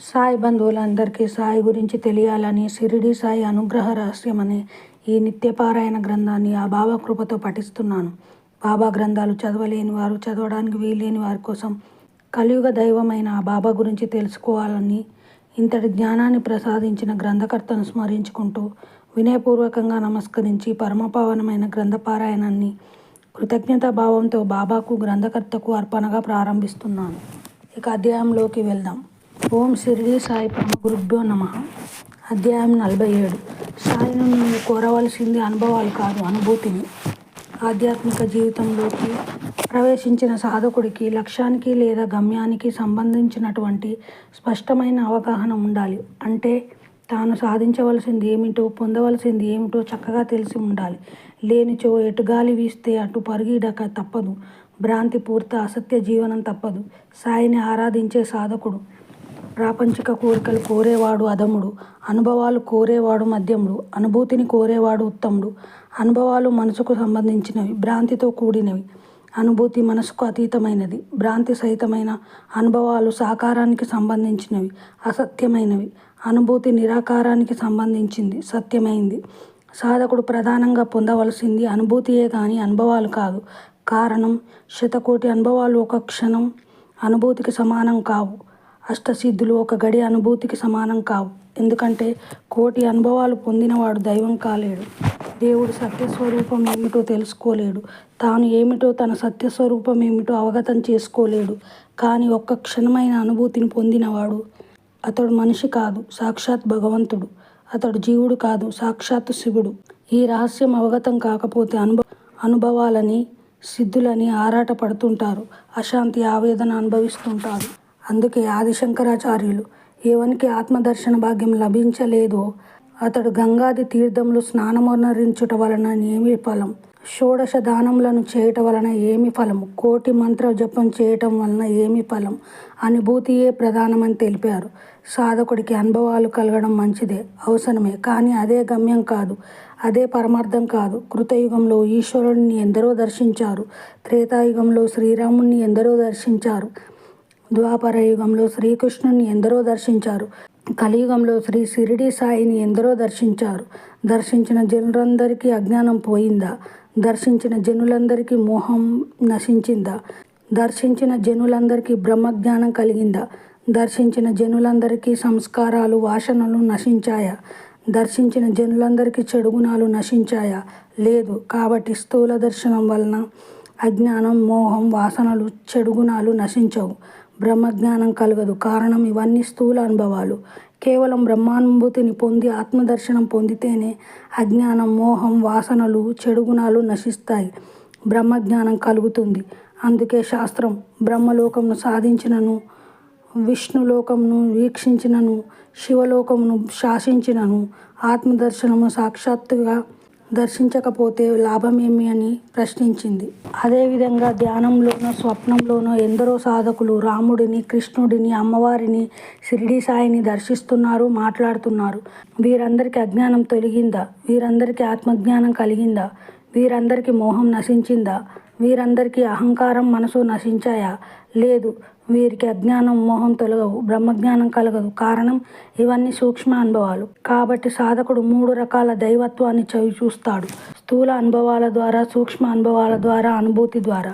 సాయి బంధువులందరికీ సాయి గురించి తెలియాలని షిరిడీ సాయి అనుగ్రహ రహస్యం అనే ఈ నిత్యపారాయణ గ్రంథాన్ని ఆ బాబా కృపతో పఠిస్తున్నాను. బాబా గ్రంథాలు చదవలేని వారు, చదవడానికి వీల్లేని వారి కోసం కలియుగ దైవమైన ఆ బాబా గురించి తెలుసుకోవాలని ఇంతటి జ్ఞానాన్ని ప్రసాదించిన గ్రంథకర్తను స్మరించుకుంటూ వినయపూర్వకంగా నమస్కరించి పరమపావనమైన గ్రంథపారాయణాన్ని కృతజ్ఞతా భావంతో బాబాకు, గ్రంథకర్తకు అర్పణగా ప్రారంభిస్తున్నాను. ఇక అధ్యాయంలోకి వెళ్దాం. ఓం షిరిడీ సాయి పరమ గురుభ్యో నమః. అధ్యాయం 47. సాయిని నువ్వు కోరవలసింది అనుభవాలు కాదు, అనుభూతిని. ఆధ్యాత్మిక జీవితంలోకి ప్రవేశించిన సాధకుడికి లక్ష్యానికి లేదా గమ్యానికి సంబంధించినటువంటి స్పష్టమైన అవగాహన ఉండాలి. అంటే తాను సాధించవలసింది ఏమిటో, పొందవలసింది ఏమిటో చక్కగా తెలిసి ఉండాలి. లేనిచో ఎటు గాలి వీస్తే అటు పరుగిడక తప్పదు. భ్రాంతి పూర్త అసత్య జీవనం తప్పదు. సాయిని ఆరాధించే సాధకుడు ప్రాపంచిక కోరికలు కోరేవాడు అధముడు, అనుభవాలు కోరేవాడు మధ్యముడు, అనుభూతిని కోరేవాడు ఉత్తముడు. అనుభవాలు మనసుకు సంబంధించినవి, భ్రాంతితో కూడినవి. అనుభూతి మనసుకు అతీతమైనది. భ్రాంతి సహితమైన అనుభవాలు సాకారానికి సంబంధించినవి, అసత్యమైనవి. అనుభూతి నిరాకారానికి సంబంధించింది, సత్యమైంది. సాధకుడు ప్రధానంగా పొందవలసింది అనుభూతియే కానీ అనుభవాలు కాదు. కారణం, శతకోటి అనుభవాలు ఒక క్షణం అనుభూతికి సమానం కావు. అష్టసిద్ధులు ఒక గడి అనుభూతికి సమానం కావు. ఎందుకంటే కోటి అనుభవాలు పొందినవాడు దైవం కాలేడు. దేవుడు సత్యస్వరూపం ఏమిటో తెలుసుకోలేడు. తాను ఏమిటో, తన సత్యస్వరూపం ఏమిటో అవగతం చేసుకోలేడు. కానీ ఒక్క క్షణమైన అనుభూతిని పొందినవాడు అతడు మనిషి కాదు, సాక్షాత్ భగవంతుడు. అతడు జీవుడు కాదు, సాక్షాత్తు శివుడు. ఈ రహస్యం అవగతం కాకపోతే అనుభవాలని, సిద్ధులని ఆరాట పడుతుంటారు, అశాంతి, ఆవేదన అనుభవిస్తుంటారు. అందుకే ఆదిశంకరాచార్యులు ఎవనికి ఆత్మదర్శన భాగ్యం లభించలేదో అతడు గంగాది తీర్థంలో స్నానమొనరించుట వలన ఏమి ఫలం, షోడశ దానములను చేయట వలన ఏమి ఫలము, కోటి మంత్ర జపం చేయటం వలన ఏమి ఫలం, అనుభూతియే ప్రధానమని తెలిపారు. సాధకుడికి అనుభవాలు కలగడం మంచిదే, అవసరమే. కానీ అదే గమ్యం కాదు, అదే పరమార్థం కాదు. కృతయుగంలో ఈశ్వరుడిని ఎందరో దర్శించారు. త్రేతాయుగంలో శ్రీరాముణ్ణి ఎందరో దర్శించారు. ద్వాపర యుగంలో శ్రీకృష్ణుని ఎందరో దర్శించారు. కలియుగంలో శ్రీ షిరిడీ సాయిని ఎందరో దర్శించారు. దర్శించిన జనులందరికీ అజ్ఞానం పోయిందా? దర్శించిన జనులందరికీ మోహం నశించిందా? దర్శించిన జనులందరికీ బ్రహ్మజ్ఞానం కలిగిందా? దర్శించిన జనులందరికీ సంస్కారాలు, వాసనలు నశించాయా? దర్శించిన జనులందరికీ చెడు గుణాలు నశించాయా? లేదు. కాబట్టి స్థూల దర్శనం వలన అజ్ఞానం, మోహం, వాసనలు, చెడు గుణాలు నశించవు, బ్రహ్మజ్ఞానం కలగదు. కారణం, ఇవన్నీ స్థూల అనుభవాలు. కేవలం బ్రహ్మానుభూతిని పొంది ఆత్మదర్శనం పొందితేనే అజ్ఞానం, మోహం, వాసనలు, చెడు గుణాలు నశిస్తాయి, బ్రహ్మజ్ఞానం కలుగుతుంది. అందుకే శాస్త్రం బ్రహ్మలోకంను సాధించినను, విష్ణులోకంను వీక్షించినను, శివలోకమును శాసించినను ఆత్మదర్శనము సాక్షాత్తుగా దర్శించకపోతే లాభమేమి అని ప్రశ్నించింది. అదేవిధంగా ధ్యానంలోనో, స్వప్నంలోనో ఎందరో సాధకులు రాముడిని, కృష్ణుడిని, అమ్మవారిని, షిరిడీ సాయిని దర్శిస్తున్నారు, మాట్లాడుతున్నారు. వీరందరికీ అజ్ఞానం తొలగిందా? వీరందరికీ ఆత్మజ్ఞానం కలిగిందా? వీరందరికీ మోహం నశించిందా? వీరందరికీ అహంకారం, మనసు నశించాయా? లేదు. వీరికి అజ్ఞానం, మోహం తొలగవు, బ్రహ్మజ్ఞానం కలగదు. కారణం, ఇవన్నీ సూక్ష్మ అనుభవాలు. కాబట్టి సాధకుడు 3 రకాల దైవత్వాన్ని చవి చూస్తాడు. స్థూల అనుభవాల ద్వారా, సూక్ష్మ అనుభవాల ద్వారా, అనుభూతి ద్వారా.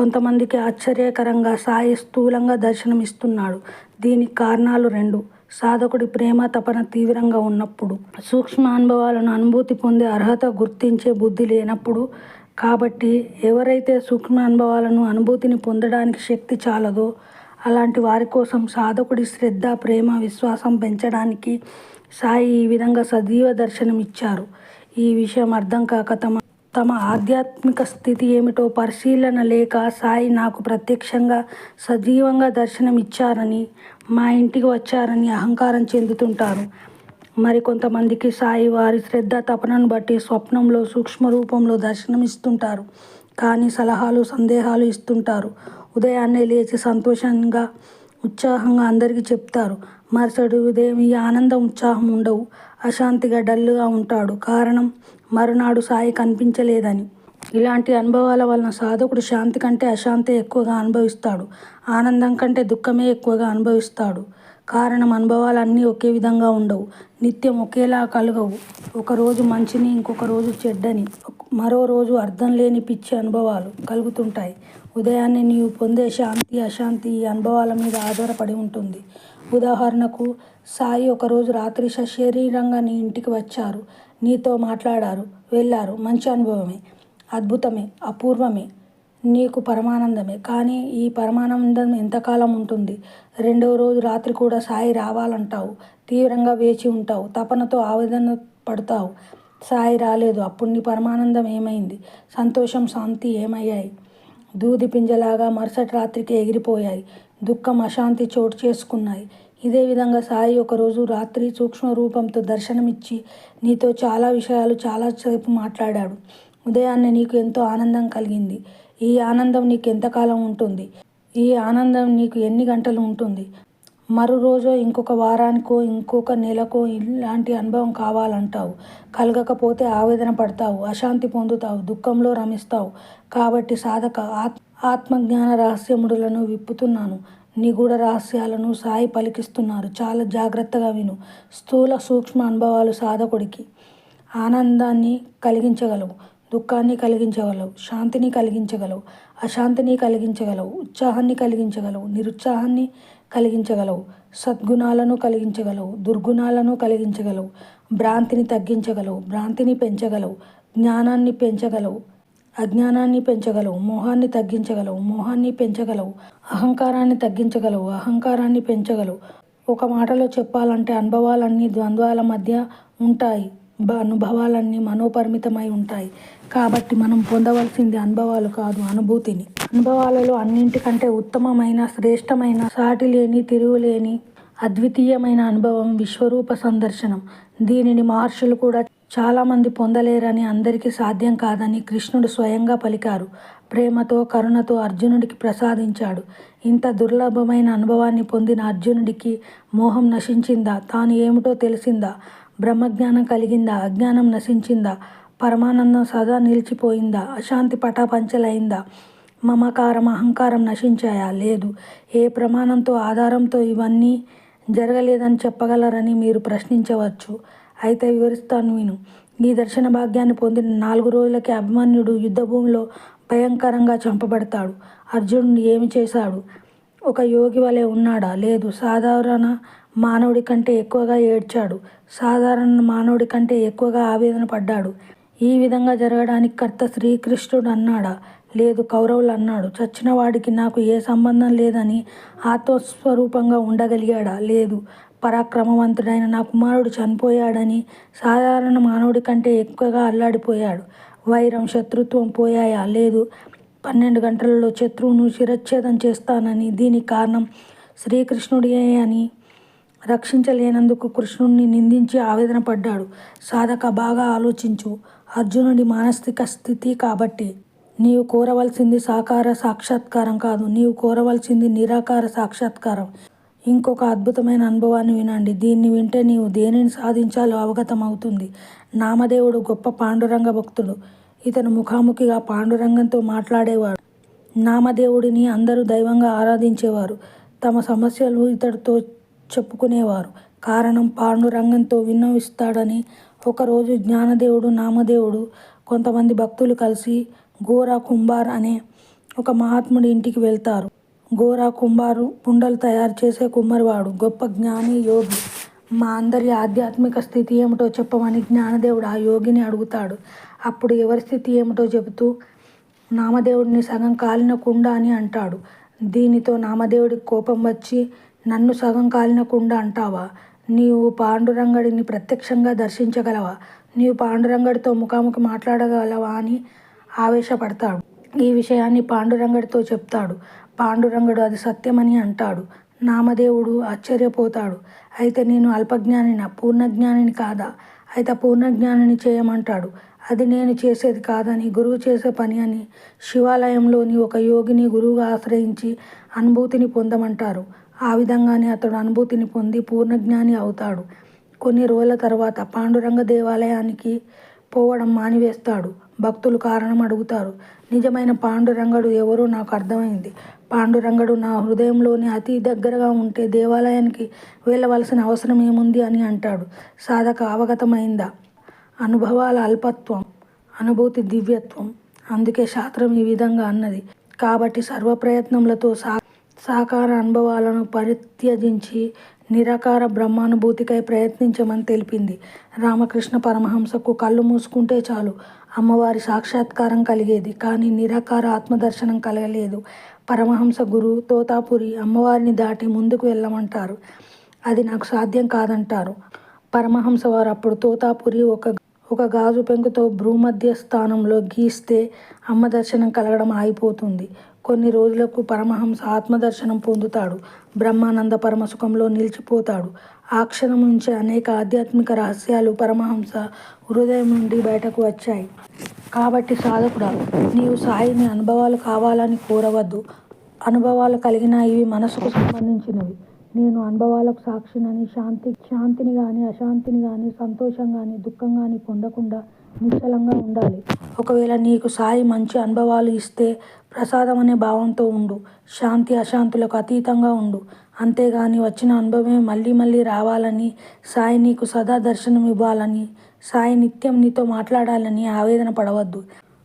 కొంతమందికి ఆశ్చర్యకరంగా సాయి స్థూలంగా దర్శనమిస్తున్నాడు. దీనికి కారణాలు 2. సాధకుడి ప్రేమ తపన తీవ్రంగా ఉన్నప్పుడు, సూక్ష్మ అనుభవాలను అనుభూతి పొందే అర్హత, గుర్తించే బుద్ధి లేనప్పుడు. కాబట్టి ఎవరైతే సూక్ష్మ అనుభవాలను, అనుభూతిని పొందడానికి శక్తి చాలదో అలాంటి వారి కోసం సాధకుడి శ్రద్ధ, ప్రేమ, విశ్వాసం పెంచడానికి సాయి ఈ విధంగా సజీవ దర్శనం ఇచ్చారు. ఈ విషయం అర్థం కాక తమ ఆధ్యాత్మిక స్థితి ఏమిటో పరిశీలన లేక సాయి నాకు ప్రత్యక్షంగా సజీవంగా దర్శనం ఇచ్చారని, మా ఇంటికి వచ్చారని అహంకారం చెందుతుంటారు. మరికొంతమందికి సాయి వారి శ్రద్ధ, తపనను బట్టి స్వప్నంలో, సూక్ష్మ రూపంలో దర్శనమిస్తుంటారు. కానీ సలహాలు, సందేహాలు ఇస్తుంటారు. ఉదయాన్నే లేచి సంతోషంగా, ఉత్సాహంగా అందరికీ చెప్తారు. మరుసటి ఉదయం ఈ ఆనందం, ఉత్సాహం ఉండవు. అశాంతిగా, డల్గా ఉంటాడు. కారణం, మరునాడు సాయి కనిపించలేదని. ఇలాంటి అనుభవాల వలన సాధకుడు శాంతి కంటే అశాంతే ఎక్కువగా అనుభవిస్తాడు. ఆనందం కంటే దుఃఖమే ఎక్కువగా అనుభవిస్తాడు. కారణం అనుభవాలన్నీ ఒకే విధంగా ఉండవు, నిత్యం ఒకేలా కలగవు. ఒకరోజు మంచిని, ఇంకొక రోజు చెడ్డని, మరో రోజు అర్థం లేని పిచ్చి అనుభవాలు కలుగుతుంటాయి. ఉదయాన్నే నీవు పొందే శాంతి, అశాంతి ఈ అనుభవాల మీద ఆధారపడి ఉంటుంది. ఉదాహరణకు, సాయి ఒకరోజు రాత్రి సశరీరంగా నీ ఇంటికి వచ్చారు, నీతో మాట్లాడారు, వెళ్ళారు. మంచి అనుభవమే, అద్భుతమే, అపూర్వమే, నీకు పరమానందమే. కానీ ఈ పరమానందం ఎంతకాలం ఉంటుంది? రెండవ రోజు రాత్రి కూడా సాయి రావాలంటావు, తీవ్రంగా వేచి ఉంటావు, తపనతో ఆవేదన పడతావు. సాయి రాలేదు. అప్పుడు నీ పరమానందం ఏమైంది? సంతోషం, శాంతి ఏమయ్యాయి? దూది పింజలాగా మరుసటి రాత్రికి ఎగిరిపోయాయి. దుఃఖం, అశాంతి చోటు చేసుకున్నాయి. ఇదే విధంగా సాయి ఒకరోజు రాత్రి సూక్ష్మ రూపంతో దర్శనమిచ్చి నీతో చాలా విషయాలు చాలాసేపు మాట్లాడాడు. ఉదయాన్నే నీకు ఎంతో ఆనందం కలిగింది. ఈ ఆనందం నీకు ఎంతకాలం ఉంటుంది? ఈ ఆనందం నీకు ఎన్ని గంటలు ఉంటుంది? మరో రోజో, ఇంకొక వారానికో, ఇంకొక నెలకో ఇలాంటి అనుభవం కావాలంటావు. కలగకపోతే ఆవేదన పడతావు, అశాంతి పొందుతావు, దుఃఖంలో రమిస్తావు. కాబట్టి సాధక, ఆత్మజ్ఞాన రహస్యముడులను విప్పుతున్నాను. నిగూఢ రహస్యాలను సాయి పలికిస్తున్నారు. చాలా జాగ్రత్తగా విను. స్థూల సూక్ష్మ అనుభవాలు సాధకుడికి ఆనందాన్ని కలిగించగలవు, దుఃఖాన్ని కలిగించగలవు, శాంతిని కలిగించగలవు, అశాంతిని కలిగించగలవు, ఉత్సాహాన్ని కలిగించగలవు, నిరుత్సాహాన్ని కలిగించగలవు, సద్గుణాలను కలిగించగలవు, దుర్గుణాలను కలిగించగలవు, భ్రాంతిని తగ్గించగలవు, భ్రాంతిని పెంచగలవు, జ్ఞానాన్ని పెంచగలవు, అజ్ఞానాన్ని పెంచగలవు, మోహాన్ని తగ్గించగలవు, మోహాన్ని పెంచగలవు, అహంకారాన్ని తగ్గించగలవు, అహంకారాన్ని పెంచగలవు. ఒక మాటలో చెప్పాలంటే అనుభవాలన్నీ ద్వంద్వాల మధ్య ఉంటాయి. అనుభవాలన్నీ మనోపరిమితమై ఉంటాయి. కాబట్టి మనం పొందవలసింది అనుభవాలు కాదు, అనుభూతిని. అనుభవాలలో అన్నింటికంటే ఉత్తమమైన, శ్రేష్టమైన, సాటిలేని, తిరుగులేని, అద్వితీయమైన అనుభవం విశ్వరూప సందర్శనం. దీనిని మహర్షులు కూడా చాలామంది పొందలేరని, అందరికీ సాధ్యం కాదని కృష్ణుడు స్వయంగా పలికారు. ప్రేమతో, కరుణతో అర్జునుడికి ప్రసాదించాడు. ఇంత దుర్లభమైన అనుభవాన్ని పొందిన అర్జునుడికి మోహం నశించిందా? తాను ఏమిటో తెలిసిందా? బ్రహ్మజ్ఞానం కలిగిందా? అజ్ఞానం నశించిందా? పరమానందం సదా నిలిచిపోయిందా? అశాంతి పటాపంచలైందా? మమకారం, అహంకారం నశించాయా? లేదు. ఏ ప్రమాణంతో, ఆధారంతో ఇవన్నీ జరగలేదని చెప్పగలరని మీరు ప్రశ్నించవచ్చు. అయితే వివరిస్తాను, విను. ఈ దర్శన భాగ్యాన్ని పొందిన 4 రోజులకే అభిమన్యుడు యుద్ధభూమిలో భయంకరంగా చంపబడతాడు. అర్జునుడు ఏమి చేశాడు? ఒక యోగి వలె ఉన్నాడా? లేదు. సాధారణ మానవుడి కంటే ఎక్కువగా ఏడ్చాడు. సాధారణ మానవుడి కంటే ఎక్కువగా ఆవేదన పడ్డాడు. ఈ విధంగా జరగడానికి కర్త శ్రీకృష్ణుడు అన్నాడా? లేదు. కౌరవులు అన్నాడు. చచ్చిన వాడికి నాకు ఏ సంబంధం లేదని ఆత్మస్వరూపంగా ఉండగలిగాడా? లేదు. పరాక్రమవంతుడైన నా కుమారుడు చనిపోయాడని సాధారణ మానవుడి కంటే ఎక్కువగా అల్లాడిపోయాడు. వైరం, శత్రుత్వం పోయాయా? లేదు. 12 గంటలలో శత్రువును శిరచ్ఛేదం చేస్తానని, దీనికి కారణం శ్రీకృష్ణుడే అని రక్షించలేనందుకు కృష్ణుడిని నిందించి ఆవేదన పడ్డాడు. సాధక, బాగా ఆలోచించు. అర్జునుడి మానసిక స్థితి కాబట్టి నీవు కోరవలసింది సాకార సాక్షాత్కారం కాదు, నీవు కోరవలసింది నిరాకార సాక్షాత్కారం. ఇంకొక అద్భుతమైన అనుభవాన్ని వినండి. దీన్ని వింటే నీవు దేనిని సాధించాలో అవగతం అవుతుంది. నామదేవుడు గొప్ప పాండురంగ భక్తుడు. ఇతను ముఖాముఖిగా పాండురంగంతో మాట్లాడేవాడు. నామదేవుడిని అందరూ దైవంగా ఆరాధించేవారు. తమ సమస్యలు ఇతడితో చెప్పుకునేవారు. కారణం, పాండురంగంతో విన్నవిస్తాడని. ఒకరోజు జ్ఞానదేవుడు, నామదేవుడు, కొంతమంది భక్తులు కలిసి గోరా కుంభార్ అనే ఒక మహాత్ముడి ఇంటికి వెళ్తారు. గోరా కుంభారు కుండలు తయారు చేసే కుమ్మరివాడు, గొప్ప జ్ఞాని, యోగి. మా అందరి ఆధ్యాత్మిక స్థితి ఏమిటో చెప్పమని జ్ఞానదేవుడు ఆ యోగిని అడుగుతాడు. అప్పుడు ఎవరి స్థితి ఏమిటో చెబుతూ నామదేవుడిని సగం కాలిన కుండ అని అంటాడు. దీనితో నామదేవుడికి కోపం వచ్చి, నన్ను సగం కాలిన కుండ అంటావా? నీవు పాండురంగడిని ప్రత్యక్షంగా దర్శించగలవా? నీవు పాండురంగడితో ముఖాముఖి మాట్లాడగలవా అని ఆవేశపడతాడు. ఈ విషయాన్ని పాండురంగడితో చెప్తాడు. పాండురంగడు అది సత్యమని అంటాడు. నామదేవుడు ఆశ్చర్యపోతాడు. అయితే నేను అల్పజ్ఞానినా, పూర్ణజ్ఞానిని కాదా? అయితే పూర్ణజ్ఞానిని చేయమంటాడు. అది నేను చేసేది కాదని, గురువు చేసే పని అని. శివాలయంలోని ఒక యోగిని గురువుగా ఆశ్రయించి అనుభూతిని పొందమంటారు. ఆ విధంగానే అతడు అనుభూతిని పొంది పూర్ణజ్ఞాని అవుతాడు. కొన్ని రోజుల తర్వాత పాండురంగ దేవాలయానికి పోవడం మానివేస్తాడు. భక్తులు కారణం అడుగుతారు. నిజమైన పాండురంగడు ఎవరో నాకు అర్థమైంది. పాండురంగడు నా హృదయంలోని అతి దగ్గరగా ఉంటే దేవాలయానికి వెళ్ళవలసిన అవసరం ఏముంది అని అంటాడు. సాధక అవగతమైందా? అనుభవాల అల్పత్వం, అనుభూతి దివ్యత్వం. అందుకే శాస్త్రం ఈ విధంగా అన్నది. కాబట్టి సర్వప్రయత్నములతో సాకార అనుభవాలను పరిత్యజించి నిరాకార బ్రహ్మానుభూతికై ప్రయత్నించమని తెలిపింది. రామకృష్ణ పరమహంసకు కళ్ళు మూసుకుంటే చాలు అమ్మవారి సాక్షాత్కారం కలిగేది. కానీ నిరాకార ఆత్మదర్శనం కలగలేదు. పరమహంస గురు తోతాపురి అమ్మవారిని దాటి ముందుకు వెళ్ళమంటారు. అది నాకు సాధ్యం కాదంటారు. పరమహంస వారు అప్పుడు తోతాపురి ఒక గాజు పెంకుతో భ్రూమధ్య స్థానంలో గీస్తే అమ్మ దర్శనం కలగడం ఆగిపోతుంది. కొన్ని రోజులకు పరమహంస ఆత్మదర్శనం పొందుతాడు. బ్రహ్మానంద పరమసుఖంలో నిలిచిపోతాడు. ఆ క్షణం నుంచి అనేక ఆధ్యాత్మిక రహస్యాలు పరమహంస హృదయం నుండి బయటకు వచ్చాయి. కాబట్టి సాధకుడా, నీవు సాయిని అనుభవాలు కావాలని కోరవద్దు. అనుభవాలు కలిగినా ఇవి మనసుకు సంబంధించినవి. నేను అనుభవాలకు సాక్షినని శాంతిని కానీ అశాంతిని కానీ సంతోషం కానీ దుఃఖం కానీ పొందకుండా నిశ్చలంగా ఉండాలి. ఒకవేళ నీకు సాయి మంచి అనుభవాలు ఇస్తే ప్రసాదం అనే భావంతో ఉండు. శాంతి అశాంతులకు అతీతంగా ఉండు. అంతేగాని వచ్చిన అనుభవమే మళ్ళీ మళ్ళీ రావాలని, సాయి నీకు సదా దర్శనం ఇవ్వాలని, సాయి నిత్యం నీతో మాట్లాడాలని ఆవేదన పడవద్దు.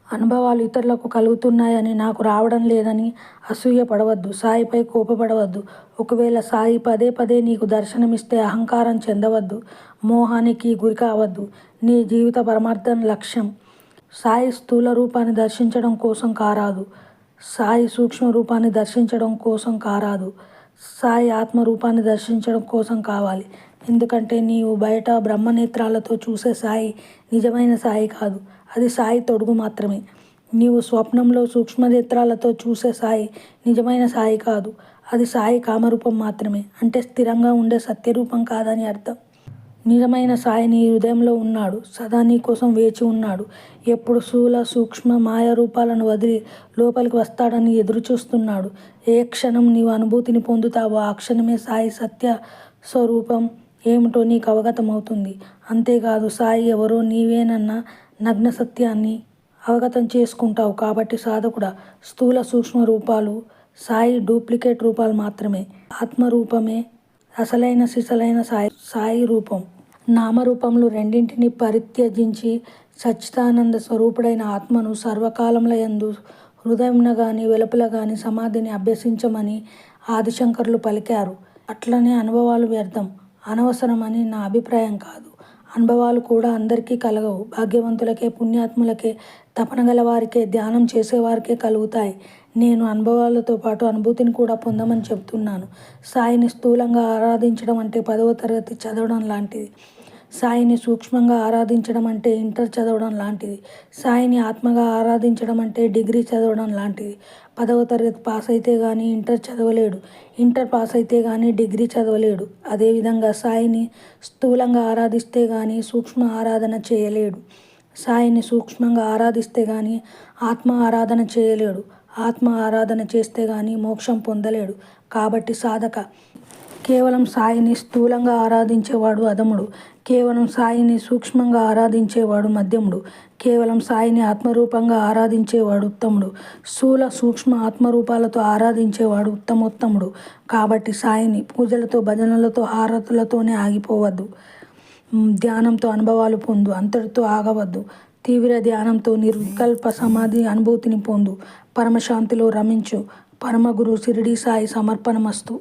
అనుభవాలు ఇతరులకు కలుగుతున్నాయని నాకు రావడం లేదని అసూయ పడవద్దు. సాయిపై కోపపడవద్దు. ఒకవేళ సాయి పదే పదే నీకు దర్శనమిస్తే అహంకారం చెందవద్దు. మోహానికి గురి కావద్దు. నీ జీవిత పరమార్థం లక్ష్యం సాయి స్థూల రూపాన్ని దర్శించడం కోసం కారాదు. సాయి సూక్ష్మ రూపాన్ని దర్శించడం కోసం కారాదు. సాయి ఆత్మరూపాన్ని దర్శించడం కోసం కావాలి. ఎందుకంటే నీవు బయట బ్రహ్మనేత్రాలతో చూసే సాయి నిజమైన సాయి కాదు. అది సాయి తొడుగు మాత్రమే. నీవు స్వప్నంలో సూక్ష్మనేత్రాలతో చూసే సాయి నిజమైన సాయి కాదు. అది సాయి కామరూపం మాత్రమే. అంటే స్థిరంగా ఉండే సత్యరూపం కాదని అర్థం. నిజమైన సాయి నీ హృదయంలో ఉన్నాడు. సదా నీ కోసం వేచి ఉన్నాడు. ఎప్పుడు స్థూల సూక్ష్మ మాయ రూపాలను వదిలి లోపలికి వస్తాడని ఎదురు చూస్తున్నాడు. ఏ క్షణం నీవు అనుభూతిని పొందుతావో ఆ క్షణమే సాయి సత్య స్వరూపం ఏమిటో నీకు అవగతమవుతుంది. అంతేకాదు సాయి ఎవరో నీవేనన్న నగ్న సత్యాన్ని అవగతం చేసుకుంటావు. కాబట్టి సాధకుడా, స్థూల సూక్ష్మ రూపాలు సాయి డూప్లికేట్ రూపాలు మాత్రమే. ఆత్మరూపమే అసలైన సిసలైన సాయి రూపం. నామరూపములు రెండింటినీ పరిత్యజించి సచ్చిదానంద స్వరూపుడైన ఆత్మను సర్వకాలములయందు హృదయంన గాని వెలుపల గాని సమాధిని అభ్యసించమని ఆదిశంకరులు పలికారు. అట్లనే అనుభవాలు వ్యర్థం, అనవసరమని నా అభిప్రాయం కాదు. అనుభవాలు కూడా అందరికీ కలగవు. భాగ్యవంతులకే, పుణ్యాత్ములకే, తపన గలవారికే, ధ్యానం చేసేవారికే కలుగుతాయి. నేను అనుభవాలతో పాటు అనుభూతిని కూడా పొందమని చెబుతున్నాను. సాయిని స్థూలంగా ఆరాధించడం అంటే 10వ తరగతి చదవడం లాంటిది. సాయిని సూక్ష్మంగా ఆరాధించడం అంటే ఇంటర్ చదవడం లాంటిది. సాయిని ఆత్మగా ఆరాధించడం అంటే డిగ్రీ చదవడం లాంటిది. 10వ తరగతి పాస్ అయితే కానీ ఇంటర్ చదవలేడు. ఇంటర్ పాస్ అయితే కానీ డిగ్రీ చదవలేడు. అదేవిధంగా సాయిని స్థూలంగా ఆరాధిస్తే కానీ సూక్ష్మ ఆరాధన చేయలేడు. సాయిని సూక్ష్మంగా ఆరాధిస్తే కానీ ఆత్మ ఆరాధన చేయలేడు. ఆత్మ ఆరాధన చేస్తే కానీ మోక్షం పొందలేడు. కాబట్టి సాధక, కేవలం సాయిని స్థూలంగా ఆరాధించేవాడు అధముడు. కేవలం సాయిని సూక్ష్మంగా ఆరాధించేవాడు మధ్యముడు. కేవలం సాయిని ఆత్మరూపంగా ఆరాధించేవాడు ఉత్తముడు. స్థూల సూక్ష్మ ఆత్మరూపాలతో ఆరాధించేవాడు ఉత్తమోత్తముడు. కాబట్టి సాయిని పూజలతో, భజనలతో, హారతులతోనే ఆగిపోవద్దు. ధ్యానంతో అనుభవాలు పొందు, అంతటితో ఆగవద్దు. తీవ్ర ధ్యానంతో నిర్వికల్ప సమాధి అనుభూతిని పొందు. పరమశాంతిలో రమించు. పరమగురు షిరిడీ సాయి సమర్పణమస్తు.